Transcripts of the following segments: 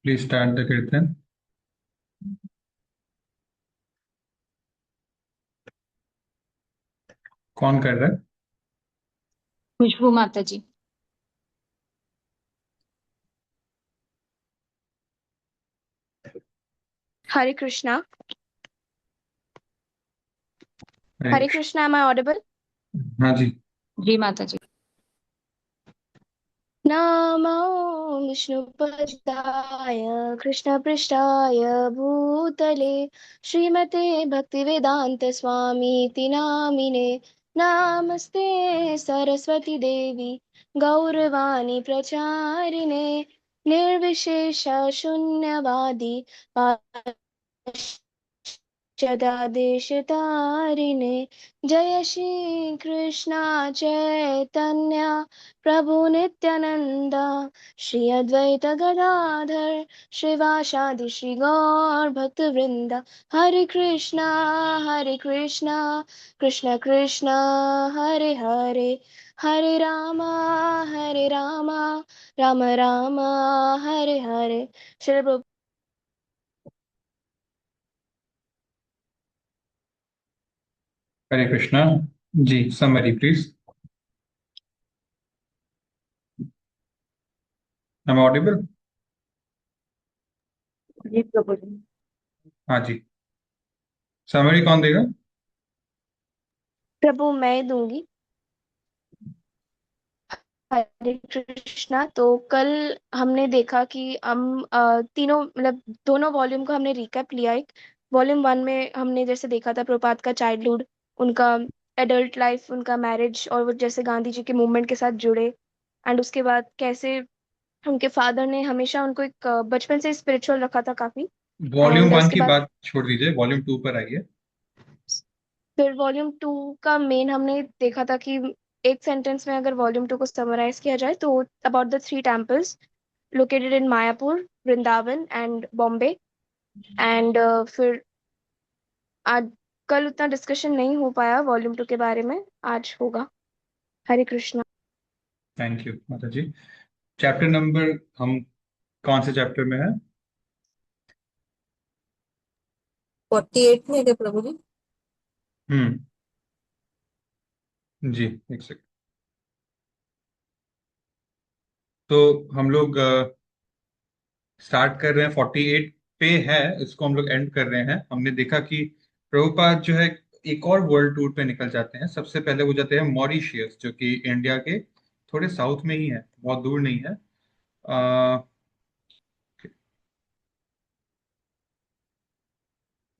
Please start the कीर्तन। कौन कर रहा है? खुशबू माता जी। Hare Krishna. Hare Hare Krishna. Krishna, am I audible? हाँ जी। जी माता जी। Namo Vishnupadaaya Krishnaprishtaya Bhutale Srimate Bhaktivedanta Swami Tinamine Namaste Saraswati Devi Gauravani Pracharine Nirvishesha Shunyavadi Chadadesh जय श्री कृष्णा चैतन्य प्रभु नित्यानंदा श्री अद्वैत गदाधर श्रीवासादि श्री गौर भक्त वृंदा हरे कृष्णा कृष्ण कृष्ण हरे हरे हरे रामा राम राम हरे हरे। श्री हरे कृष्णा। जी, समरी प्लीज। Am audible? जी प्रभु जी। हाँ जी। समरी कौन देगा? प्रभु मैं दूंगी। हरे कृष्णा। तो कल हमने देखा कि हम तीनों मतलब दोनों वॉल्यूम को हमने रिकैप लिया। एक वॉल्यूम वन में हमने जैसे देखा था प्रभुपाद का चाइल्डहुड, उनका एडल्ट लाइफ, उनका मैरिज, और वो जैसे गांधी जी के मूवमेंट के साथ जुड़े। एंड उसके बाद कैसे उनके फादर ने हमेशा उनको एक बचपन से स्पिरिचुअल रखा था काफी। वॉल्यूम एंड वन उसके की बाद बात छोड़ दीजिए, वॉल्यूम टू पर आइए। फिर वॉल्यूम टू का मेन हमने देखा था कि एक सेंटेंस में अगर वॉल्यूम टू को समराइज किया जाए तो about the three temples located in Mayapur, Vrindavan and Bombay. And फिर आज कल उतना डिस्कशन नहीं हो पाया वॉल्यूम टू के बारे में, आज होगा। हरे कृष्णा। थैंक यू माता जी। चैप्टर नंबर हम कौन से चैप्टर में है? 48 में है क्या प्रभु जी? हम्म। जी, एक सेकंड। तो हम लोग स्टार्ट कर रहे हैं 48 पे है, इसको हम लोग एंड कर रहे हैं। हमने देखा कि प्रभुपाद जो है एक और वर्ल्ड टूर पे निकल जाते हैं। सबसे पहले वो जाते हैं मॉरिशियस, जो कि इंडिया के थोड़े साउथ में ही है, बहुत दूर नहीं है।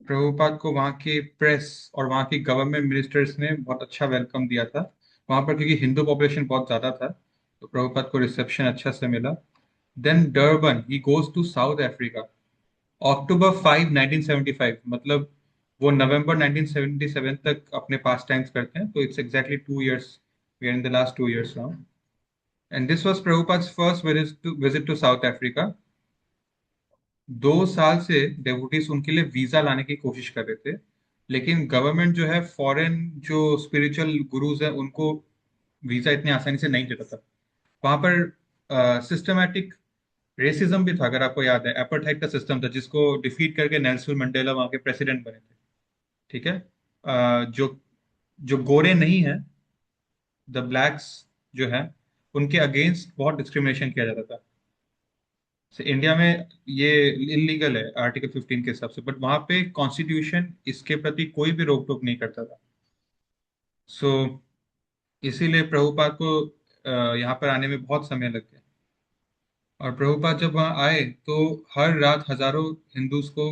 प्रभुपाद को वहाँ के प्रेस और वहाँ की गवर्नमेंट मिनिस्टर्स ने बहुत अच्छा वेलकम दिया था। वहाँ पर क्योंकि हिंदू पॉपुलेशन बहुत ज़्यादा था, तो प्रभुपाद को रिसेप्शन अच्छा से मिला। Then Durban he goes to South Africa. October 5 1975, मतलब वो नवंबर 1977 तक अपने पास टाइम्स करते हैं। तो it's exactly 2 years, we are in the last 2 years now. And this was Prabhupada's first visit to South Africa. 2 साल से डेवोटीज उनके लिए वीजा लाने की कोशिश कर रहे थे, लेकिन गवर्नमेंट जो है फॉरेन जो स्पिरिचुअल गुरुज है उनको वीजा इतनी आसानी से नहीं देता था। वहां पर सिस्टमैटिक रेसिज्म भी था। अगर आपको याद है, एपर्टाइड का सिस्टम था जिसको डिफीट करके नेल्सन मंडेला वहां के प्रेसिडेंट बने थे। ठीक है। जो जो गोरे नहीं है, द ब्लैक्स जो है, उनके अगेंस्ट बहुत डिस्क्रिमिनेशन किया जाता था। इंडिया में ये इलीगल है आर्टिकल 15 के हिसाब से, बट वहां पे कॉन्स्टिट्यूशन इसके प्रति कोई भी रोक टोक नहीं करता था। सो इसीलिए प्रभुपाद को यहाँ पर आने में बहुत समय लग गया। और प्रभुपाद जब वहाँ आए तो हर रात हजारों हिंदूज को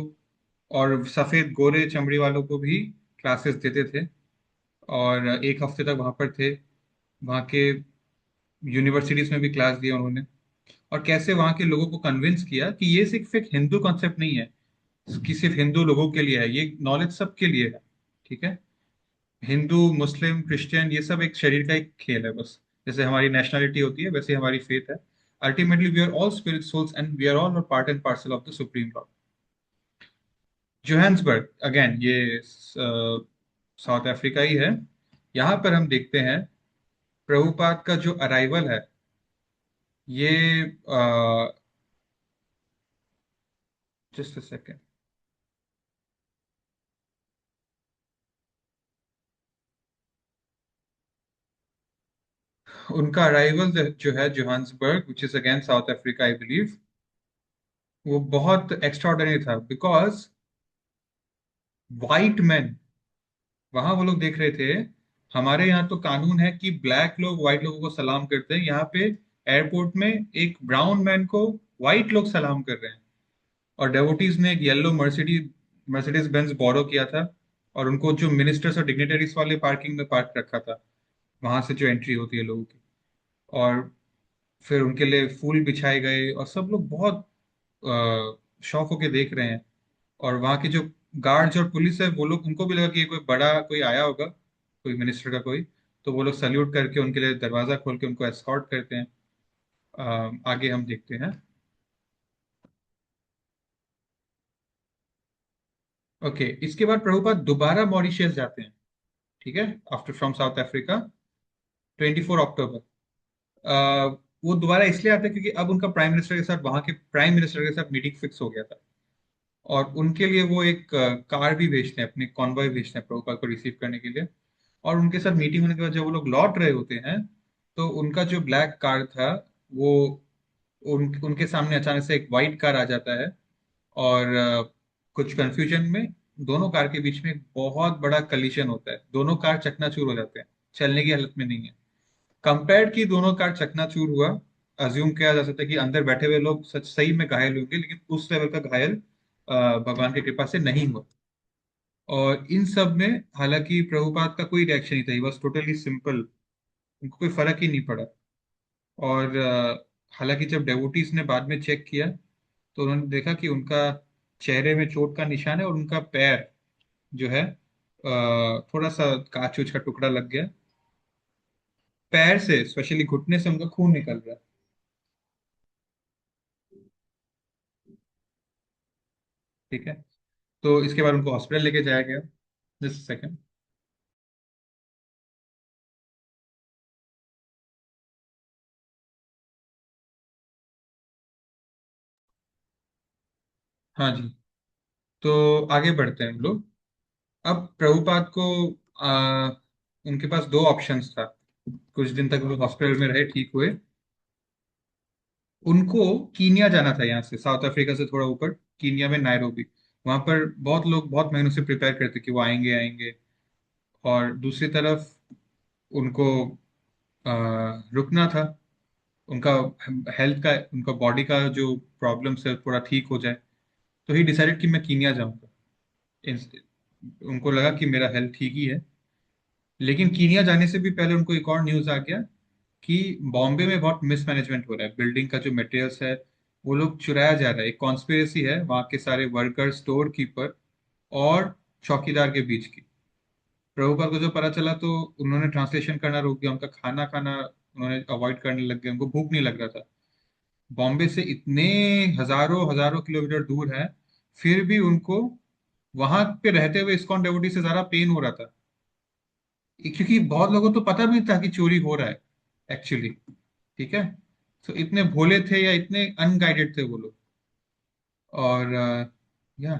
और सफेद गोरे चमड़ी वालों को भी क्लासेस देते थे। और एक हफ्ते तक वहां पर थे। वहाँ के यूनिवर्सिटीज में भी क्लास दिया उन्होंने। और कैसे वहाँ के लोगों को कन्विंस किया कि ये सिर्फ एक हिंदू कॉन्सेप्ट नहीं है कि सिर्फ हिंदू लोगों के लिए है, ये नॉलेज सबके लिए है। ठीक है। हिंदू मुस्लिम क्रिश्चियन ये सब एक शरीर का एक खेल है बस। जैसे हमारी नेशनलिटी होती है वैसे हमारी फेथ है। Ultimately we are all spirit souls and we are all part and parcel of the supreme lord. Johannesburg, again ये साउथ अफ्रीका ही है। यहाँ पर हम देखते हैं प्रभुपाद का जो अराइवल है, ये जस्ट अ सेकेंड। उनका अराइवल जो है Johannesburg, which is again south Africa I believe, वो बहुत एक्स्ट्राऑर्डिनरी था, बिकॉज वाइट मैन, वहां वो लोग देख रहे थे। हमारे यहाँ तो कानून है कि ब्लैक लोग व्हाइट लोगों को सलाम करते हैं, यहाँ पे एयरपोर्ट में एक ब्राउन मैन को व्हाइट लोग सलाम कर रहे हैं। और डेवोटीज ने एक येलो मर्सिडीज मर्सिडीज बेंज बोरो किया था, और उनको जो मिनिस्टर्स और डिग्निटरीज वाले पार्किंग में पार्क रखा था, वहां से जो एंट्री होती है लोगों की। और फिर उनके लिए फूल बिछाए गए, और सब लोग बहुत शौक होके देख रहे हैं। और वहाँ के जो गार्ड्स और पुलिस है, वो लोग, उनको भी लगा कि ये कोई बड़ा कोई आया होगा, कोई मिनिस्टर का कोई। तो वो लोग सल्यूट करके उनके लिए दरवाजा खोल के उनको एस्कॉर्ट करते हैं। आगे हम देखते हैं। ओके, इसके बाद प्रभुपाद दोबारा मॉरिशियस जाते हैं। ठीक है, आफ्टर फ्रॉम साउथ अफ्रीका, 24 अक्टूबर। अ, वो दोबारा इसलिए आते हैं क्योंकि अब उनका प्राइम मिनिस्टर के साथ, वहां के प्राइम मिनिस्टर के साथ मीटिंग फिक्स हो गया था। और उनके लिए वो एक कार भी भेजते हैं, अपने कॉन्वॉय भेजते हैं प्रभुपाद को रिसीव करने के लिए। और उनके साथ मीटिंग होने के बाद जब वो लोग लौट रहे होते हैं, तो उनका जो ब्लैक कार था, वो उनके सामने अचानक से एक व्हाइट कार आ जाता है। और कुछ कंफ्यूजन में दोनों कार के बीच में एक बहुत बड़ा कलिशन होता है, दोनों कार चकनाचूर हो जाते हैं, चलने की हालत में नहीं है। कंपेयर्ड की दोनों कार चकनाचूर हुआ, अज्यूम किया जा सकता है कि अंदर बैठे हुए लोग सच सही में घायल होंगे, लेकिन उस लेवल का घायल भगवान की कृपा से नहीं हुआ। और इन सब में हालांकि प्रभुपाद का कोई रिएक्शन नहीं था, ही वॉज टोटली सिंपल, उनको कोई फर्क ही नहीं पड़ा। और हालांकि जब डेवोटीज ने बाद में चेक किया, तो उन्होंने देखा कि उनका चेहरे में चोट का निशान है, और उनका पैर जो है थोड़ा सा कांच उच का टुकड़ा लग गया। पैर से, स्पेशली घुटने से उनका खून निकल रहा है। ठीक है, तो इसके बाद उनको हॉस्पिटल लेके जाया गया। Just second. हाँ जी, तो आगे बढ़ते हैं हम लोग। अब प्रभुपाद को आ, उनके पास दो ऑप्शंस था। कुछ दिन तक वो हॉस्पिटल में रहे, ठीक हुए। उनको कीनिया जाना था, यहाँ से साउथ अफ्रीका से थोड़ा ऊपर, कीनिया में नायरोबी। वहां पर बहुत लोग बहुत महीनों से प्रिपेयर करते कि वो आएंगे आएंगे। और दूसरी तरफ उनको रुकना था, उनका हेल्थ का, उनका बॉडी का जो प्रॉब्लम्स है थोड़ा ठीक हो जाए। तो ही डिसाइडेड कि मैं कीनिया जाऊंगा। उनको लगा कि मेरा हेल्थ ठीक ही है। लेकिन कीनिया जाने से भी पहले उनको एक और न्यूज आ गया कि बॉम्बे में बहुत मिसमैनेजमेंट हो रहा है, बिल्डिंग का जो मटेरियल्स है वो लोग चुराया जा रहा है। एक कॉन्स्पिरेसी है वहाँ के सारे वर्कर, स्टोर कीपर और चौकीदार के बीच की। प्रभुपाद को जो पता चला, तो उन्होंने ट्रांसलेशन करना रोक दिया, उनका खाना खाना उन्होंने अवॉइड करने लग गए, उनको भूख नहीं लग रहा था। बॉम्बे से इतने हजारों हजारों किलोमीटर दूर है, फिर भी उनको वहां पे रहते हुए इस्कॉन डेवोटी से ज्यादा पेन हो रहा था। क्योंकि बहुत लोगों को तो पता भी नहीं था कि चोरी हो रहा है एक्चुअली। ठीक है, तो इतने भोले थे या इतने अनगाइडेड थे वो लोग। और या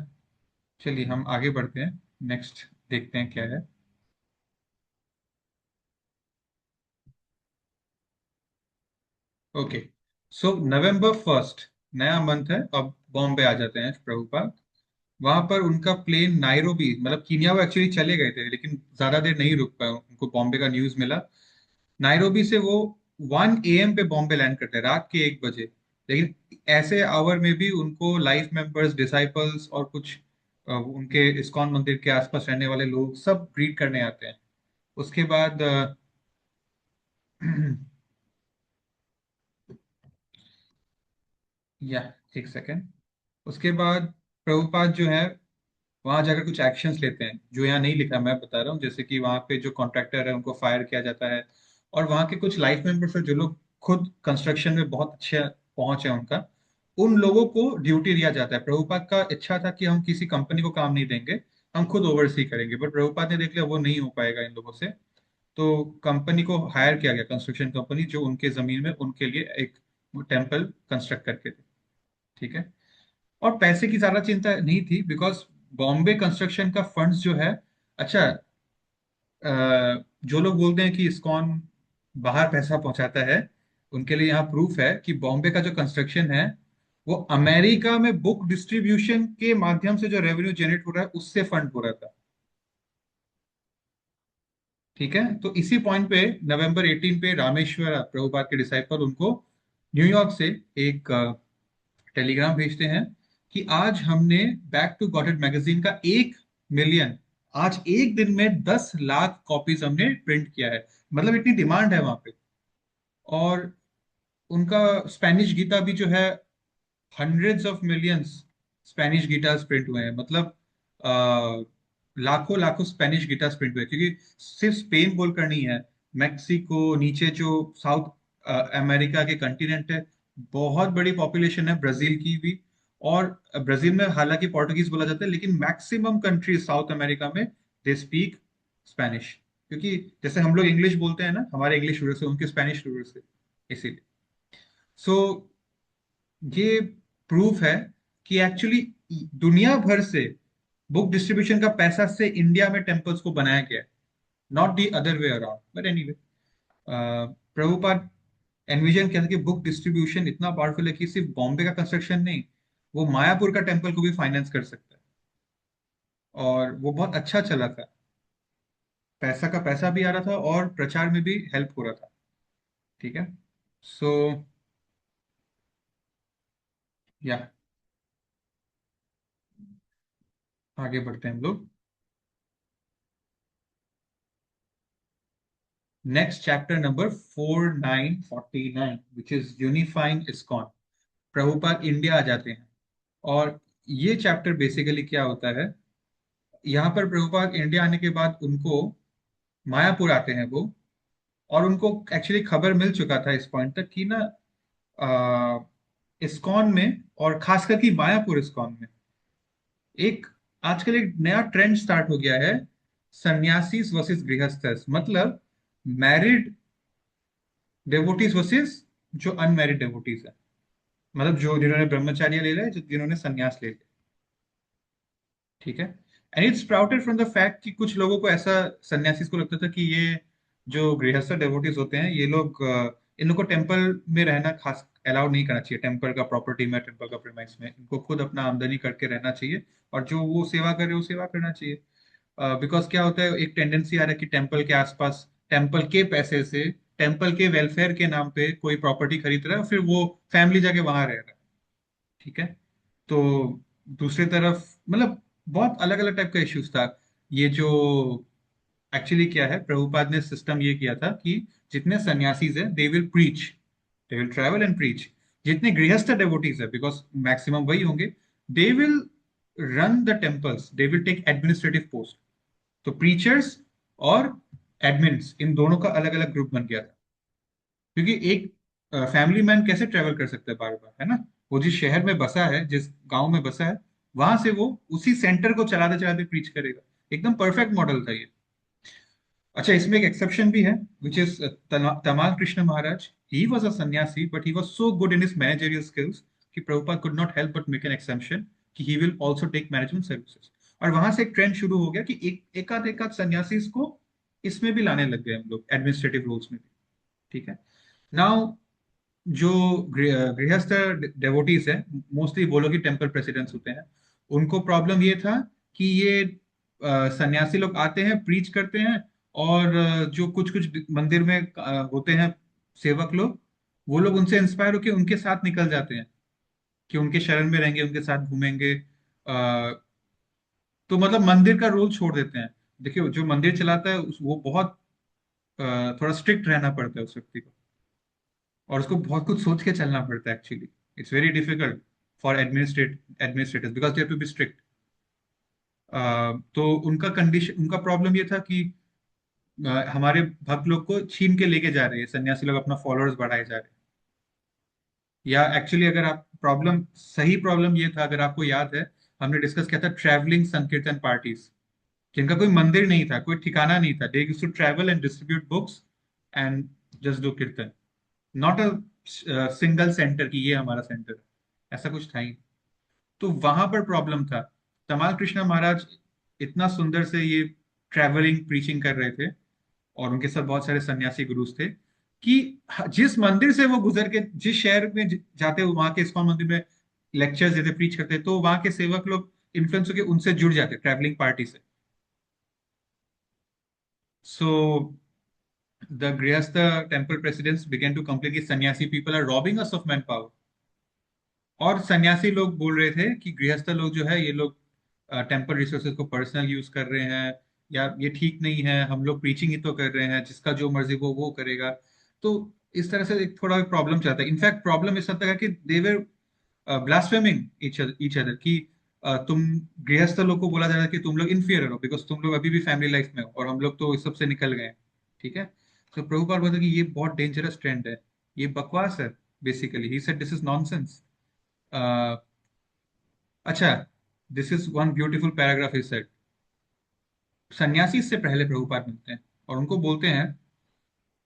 चलिए हम आगे बढ़ते हैं, नेक्स्ट देखते हैं क्या है। ओके, सो November 1, नया मंथ है, अब बॉम्बे आ जाते हैं प्रभुपाद। वहां पर उनका प्लेन नायरोबी, मतलब कीनिया वो एक्चुअली चले गए थे, लेकिन ज्यादा देर नहीं रुक पाए, उनको बॉम्बे का न्यूज मिला। नायरोबी से वो 1 AM पे बॉम्बे लैंड करते हैं, रात के 1 बजे। लेकिन ऐसे आवर में भी उनको लाइफ मेंबर्स, डिसाइपल्स और कुछ उनके इस्कॉन मंदिर के आसपास रहने वाले लोग सब ग्रीट करने आते हैं। उसके बाद या एक सेकेंड। उसके बाद प्रभुपाद जो है वहां जाकर कुछ एक्शंस लेते हैं, जो यहाँ नहीं लिखा, मैं बता रहा हूँ। जैसे कि वहां पे जो कॉन्ट्रैक्टर है उनको फायर किया जाता है। और वहां के कुछ लाइफ मेंबर्स है जो लोग खुद कंस्ट्रक्शन में बहुत अच्छे पहुंच है उनका, उन लोगों को ड्यूटी दिया जाता है। प्रभुपाद का इच्छा था कि हम किसी कंपनी को काम नहीं देंगे, हम खुद ओवरसी करेंगे, बट प्रभुपाद ने देख लिया वो नहीं हो पाएगा इन लोगों से। तो कंपनी को हायर किया गया, कंस्ट्रक्शन कंपनी, जो उनके जमीन में उनके लिए एक टेम्पल कंस्ट्रक्ट करके थे। ठीक है, और पैसे की ज्यादा चिंता नहीं थी, बिकॉज बॉम्बे कंस्ट्रक्शन का फंड्स जो है, अच्छा, जो लोग बोलते हैं कि इस्कॉन बाहर पैसा पहुंचाता है, उनके लिए यहाँ प्रूफ है कि बॉम्बे का जो कंस्ट्रक्शन है वो अमेरिका में बुक डिस्ट्रीब्यूशन के माध्यम से जो रेवेन्यू जनरेट हो रहा है उससे फंड हो रहा था। ठीक है, तो इसी पॉइंट पे नवंबर 18 पे रामेश्वर प्रभुपाद के डिसाइपल उनको न्यूयॉर्क से एक टेलीग्राम भेजते हैं कि आज हमने back to Godhead magazine का 1 मिलियन, आज एक दिन में 10 लाख कॉपीज हमने प्रिंट किया है। मतलब इतनी डिमांड है वहां पे। और उनका स्पेनिश गीता भी जो है, hundreds of millions Spanish guitars print हुए हैं। मतलब लाखों लाखों स्पेनिश गिटार्स प्रिंट हुए, क्योंकि सिर्फ स्पेन बोलकर नहीं है, मैक्सिको, नीचे जो साउथ अमेरिका के कंटिनेंट है, बहुत बड़ी पॉपुलेशन है ब्राजील की भी। और ब्राजील में हालांकि पोर्टुगीज बोला जाता है, लेकिन मैक्सिमम कंट्रीज साउथ अमेरिका में दे स्पीक स्पेनिश, क्योंकि जैसे हम लोग इंग्लिश बोलते हैं ना, हमारे इंग्लिश रूलर से उनके स्पेनिश रूलर से, इसीलिए। सो ये प्रूफ है कि एक्चुअली दुनिया भर से बुक डिस्ट्रीब्यूशन का पैसा से इंडिया में टेम्पल्स को बनाया गया है, not the other way around. But anyway, Prabhupada envision कहते हैं कि बुक डिस्ट्रीब्यूशन इतना पावरफुल है कि सिर्फ बॉम्बे का कंस्ट्रक्शन नहीं, वो मायापुर का टेम्पल को भी फाइनेंस कर सकता है। और वो बहुत अच्छा चला था, पैसा का पैसा भी आ रहा था और प्रचार में भी हेल्प हो रहा था। ठीक है, सो या आगे बढ़ते हैं हम लोग। Next chapter number 4949, which is unifying ISKCON. Prabhupada India आ जाते हैं। और ये चैप्टर बेसिकली क्या होता है, यहाँ पर प्रभुपाद इंडिया आने के बाद उनको मायापुर आते हैं वो, और उनको एक्चुअली खबर मिल चुका था इस पॉइंट तक कि ना, इस्कॉन में और खासकर कि मायापुर इस्कॉन में एक आजकल एक नया ट्रेंड स्टार्ट हो गया है, सन्यासीस वर्सेस गृहस्थस। मतलब मैरिड डेवोटीज वर्सेस जो अनमैरिड डेवोटीज है। मतलब जो जिन्होंने ब्रह्मचार्य ले लिया, जो जिन्होंने संन्यास ले लिया। ठीक है, and it sprouted from the fact कि कुछ लोगों को ऐसा, सन्यासीस को लगता था कि ये जो गृहस्थ डेवोटीज होते हैं, ये लोग इन लोग को टेम्पल में रहना खास अलाउड नहीं करना चाहिए, टेम्पल का प्रॉपर्टी में, टेम्पल का प्रेमाइस में। इनको खुद अपना आमदनी करके रहना चाहिए, और जो वो सेवा करे वो सेवा करना चाहिए। बिकॉज क्या होता है, एक टेंडेंसी आ रहा है कि टेम्पल के आसपास, टेम्पल के पैसे से, टेम्पल के वेलफेयर के नाम पे कोई प्रॉपर्टी खरीद रहा है, फिर वो फैमिली जाके वहां रह रहा है। ठीक है, तो दूसरी तरफ मतलब बहुत अलग अलग टाइप का इश्यूज था। ये जो एक्चुअली क्या है, प्रभुपाद ने सिस्टम ये किया था कि जितने सन्यासीज है they will preach, they will travel and preach. जितने गृहस्थ डेवोटीज है, बिकॉज मैक्सिमम वही होंगे, they will run the temples, they will take administrative post. तो प्रीचर्स और एडमिन्स, इन दोनों का अलग अलग ग्रुप बन गया था। क्योंकि एक फैमिली मैन कैसे ट्रेवल कर सकता है बार बार, है ना? वो जिस शहर में बसा है, जिस गांव में बसा है, वहां से वो उसी सेंटर को चलाते चलाते प्रीच करेगा। एकदम परफेक्ट मॉडल था ये। अच्छा, इसमें एक एक्सेप्शन भी है, which is Tamal Krishna Maharaj. He was a sannyasi, but he was so good in his managerial skills कि Prabhupada could not help but make an exception कि he will also take management services. और वहां से एक ट्रेंड शुरू हो गया कि एक आध सन्यासी को इसमें भी लाने लग गए हम लोग, एडमिनिस्ट्रेटिव रोल्स में भी। ठीक है, नाउ जो गृहस्थ डेवोटीज है, मोस्टली वो लोग ही टेम्पल प्रेसिडेंट्स होते हैं। उनको प्रॉब्लम ये था कि ये सन्यासी लोग आते हैं, प्रीच करते हैं, और जो कुछ कुछ मंदिर में होते हैं सेवक लोग, वो लोग उनसे इंस्पायर होकर उनके साथ निकल जाते हैं कि उनके शरण में रहेंगे, उनके साथ घूमेंगे। तो मतलब मंदिर का रोल छोड़ देते हैं। देखिए, जो मंदिर चलाता है वो बहुत थोड़ा स्ट्रिक्ट रहना पड़ता है उस व्यक्ति को, और उसको बहुत कुछ सोच के चलना पड़ता है actually. It's very difficult for administrators because they have to be strict. तो उनका कंडीशन, उनका प्रॉब्लम ये था कि हमारे भक्त लोग को छीन के लेके जा रहे हैं सन्यासी लोग, अपना फॉलोअर्स बढ़ाए जा रहे हैं। या एक्चुअली अगर आप प्रॉब्लम, सही प्रॉब्लम ये था, अगर आपको याद है, हमने डिस्कस किया था ट्रैवलिंग संकीर्तन पार्टीज, जिनका कोई मंदिर नहीं था, कोई ठिकाना नहीं था। They used to travel and distribute books and just do kirtan, not a single centre की ये हमारा सेंटर है, ऐसा कुछ था ही। तो वहां पर प्रॉब्लम था। तमाल कृष्णा महाराज इतना सुंदर से ये ट्रैवलिंग प्रीचिंग कर रहे थे, और उनके साथ बहुत सारे सन्यासी गुरुज थे, कि जिस मंदिर से वो गुजर के जिस शहर में जाते, वहां के इस्कॉन मंदिर में लेक्चर्स देते, प्रीच करते, तो वहां के सेवक लोग इन्फ्लुएंस होकर उनसे जुड़ जाते ट्रैवलिंग पार्टी से। So the grihastha temple presidents began to complain कि sannyasi people are robbing us of man power. और सन्यासी लोग बोल रहे थे कि गृहस्थ लोग जो है, ये लोग टेम्पल रिसोर्सेज को पर्सनल यूज कर रहे हैं, या ये ठीक नहीं है, हम लोग प्रीचिंग ही तो कर रहे हैं, जिसका जो मर्जी वो करेगा। तो इस तरह से एक थोड़ा प्रॉब्लम चाहता है। इनफैक्ट प्रॉब्लम इस हद तक है कि देवर ब्लास्फेमिंग ईच अदर, कि तुम गृहस्थ लोग को बोला जा रहा है कि तुम लोग इन्फीरियर हो बिकॉज तुम लोग अभी भी फैमिली लाइफ में हो, और हम लोग तो इस सब से निकल गए हैं। ठीक है। तो प्रभुपाद बोलते हैं कि ये बहुत डेंजरस ट्रेंड है, ये बकवास है। Basically he said this is nonsense. अच्छा, this is one beautiful paragraph is said. सन्यासी से पहले प्रभुपाद मिलते हैं और उनको बोलते हैं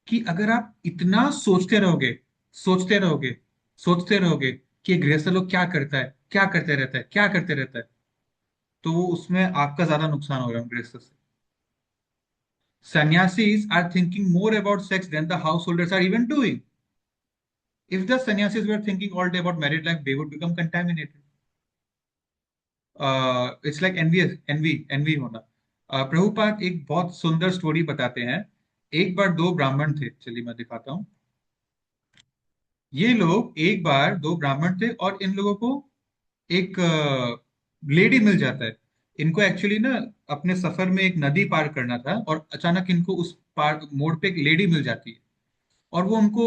कि अगर आप इतना सोचते रहोगे, सोचते रहोगे, सोचते रहोगे कि गृहस्थ लोग क्या करता है, क्या करते रहता है, क्या करते रहता है, तो वो उसमें आपका ज्यादा नुकसान हो रहा है गृहस्थ से। Sannyasis are thinking more about sex than the householders are even doing. If the sannyasis were thinking all day about married life, they would become contaminated. It's like envy होना। प्रभुपाद एक बहुत सुंदर स्टोरी बताते हैं। एक बार दो ब्राह्मण थे, चलिए मैं दिखाता हूँ। ये लोग एक बार दो ब्राह्मण थे, और इन लोगों को एक लेडी मिल जाता है। इनको एक्चुअली ना अपने सफर में एक नदी पार करना था, और अचानक इनको उस पार मोड़ पे एक लेडी मिल जाती है, और वो उनको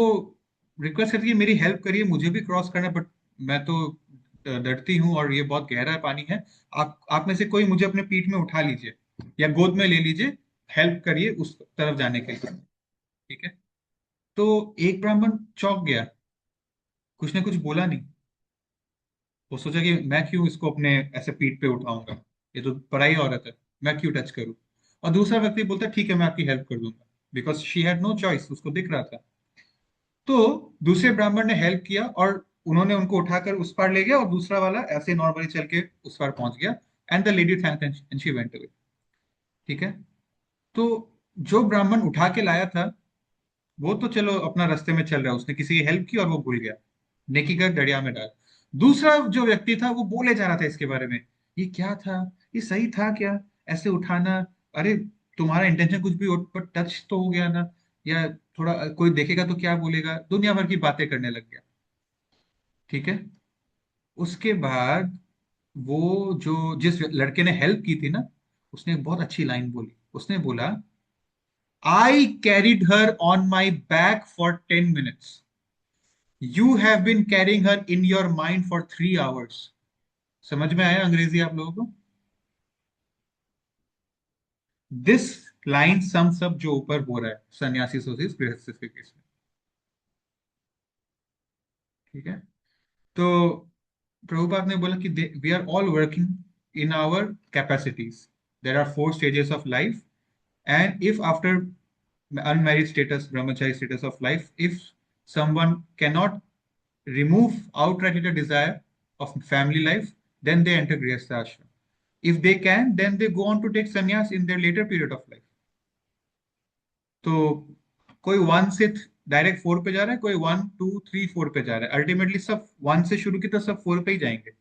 रिक्वेस्ट करती है मेरी हेल्प करिए, मुझे भी क्रॉस करना है, बट मैं तो डरती हूँ, और ये बहुत गहरा पानी है। आप में से कोई मुझे अपने पीठ में उठा लीजिए या गोद में ले लीजिए, हेल्प करिए उस तरफ जाने के लिए। ठीक है। तो एक ब्राह्मण चौंक गया, कुछ ने कुछ बोला नहीं। वो सोचा कि मैं क्यों इसको अपने ऐसे पीठ पे उठाऊंगा, ये तो पराई औरत है, मैं क्यों टच करूं। और दूसरा व्यक्ति बोलता ठीक है, मैं आपकी हेल्प कर दूंगा, because she had no choice, उसको दिख रहा था। तो दूसरे ब्राह्मण ने हेल्प किया, और उन्होंने उनको उठाकर उस पार ले गया, और दूसरा वाला ऐसे नॉर्मली चल के उस पार पहुंच गया। And the lady thanked and she went away. ठीक है। तो जो ब्राह्मण उठा के लाया था, वो तो चलो अपना रास्ते में चल रहा है, उसने किसी की हेल्प की और वो भूल गया, नेकी कर दरिया में डाल। दूसरा जो व्यक्ति था वो बोले जा रहा था इसके बारे में, ये क्या था, ये सही था क्या, ऐसे उठाना, अरे तुम्हारा इंटेंशन कुछ भी हो, पर टच तो हो गया ना, या थोड़ा कोई देखेगा तो क्या बोलेगा, दुनिया भर की बातें करने लग गया। ठीक है। उसके बाद वो जो जिस लड़के ने हेल्प की थी ना, उसने एक बहुत अच्छी लाइन बोली। उसने बोला, I carried her on my back for 10 minutes, you have been carrying her in your mind for 3 hours। समझ में आया अंग्रेजी आप लोगों को? दिस लाइन सम सब जो ऊपर हो रहा है सन्यासी सोसिस गृहस्थ के केस में। ठीक है। तो प्रभुपाद ने बोला कि we are all working in our capacities, there are 4 stages of life, and if after unmarried status, brahmachari status of life, if someone cannot remove outright the desire of family life, then they enter grihastha ashram. If they can, then they go on to take sannyas in their later period of life. तो कोई 1 से direct 4 पे जा रहा है, कोई 1 2 3 4 पे जा रहा है, अल्टीमेटली सब 1 से शुरू की तो सब 4 पे ही जाएंगे,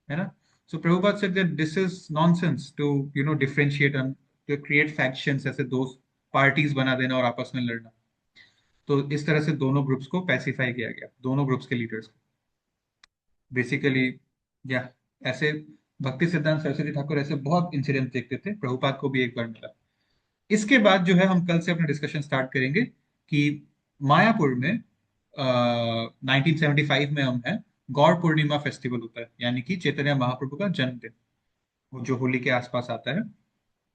है ना। So Prabhupada said that this is nonsense to differentiate, to create factions, ऐसे दो पार्टीज बना देना और आपस में लड़ना। तो इस तरह से दोनों ग्रुप्स को पैसिफाई किया गया, दोनों ग्रुप्स के लीडर्स को बेसिकली। या ऐसे भक्ति सिद्धांत सरस्वती ठाकुर ऐसे बहुत इंसिडेंट देखते थे, प्रभुपाद को भी एक बार मिला। इसके बाद जो है हम कल से अपना डिस्कशन स्टार्ट करेंगे कि मायापुर में 1975 में हम हैं, गौर पूर्णिमा फेस्टिवल होता है, यानी कि चैतन्य महाप्रभु का जन्मदिन, वो जो होली के आसपास आता है,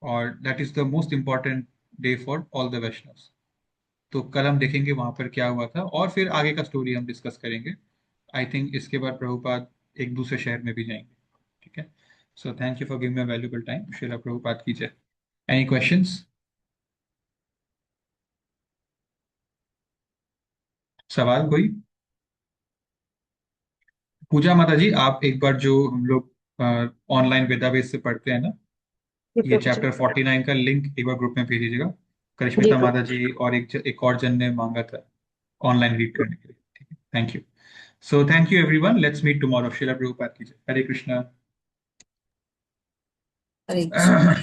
और that is the most important day for all the Vaishnavas. तो कल हम देखेंगे वहां पर क्या हुआ था, और फिर आगे का स्टोरी हम डिस्कस करेंगे। आई थिंक इसके बाद प्रभुपाद एक दूसरे शहर में भी जाएंगे। ठीक है। So thank you for giving me valuable time. Srila Prabhupada की जय। Any questions? सवाल कोई? पूजा माता जी, आप एक बार जो हम लोग ऑनलाइन वेदावेद से पढ़ते हैं ना, जी ये प्रभु जी। चैप्टर 49 का लिंक एक बार ग्रुप में भेज दीजिएगा। जी करिश्मिता प्रभु। माता जी और एक और जन ने मांगा था ऑनलाइन रीड करने के लिए। ठीक है, thank you. So thank you everyone, let's meet tomorrow. Srila Prabhupada की जय। हरे कृष्णा। हरे कृष्ण।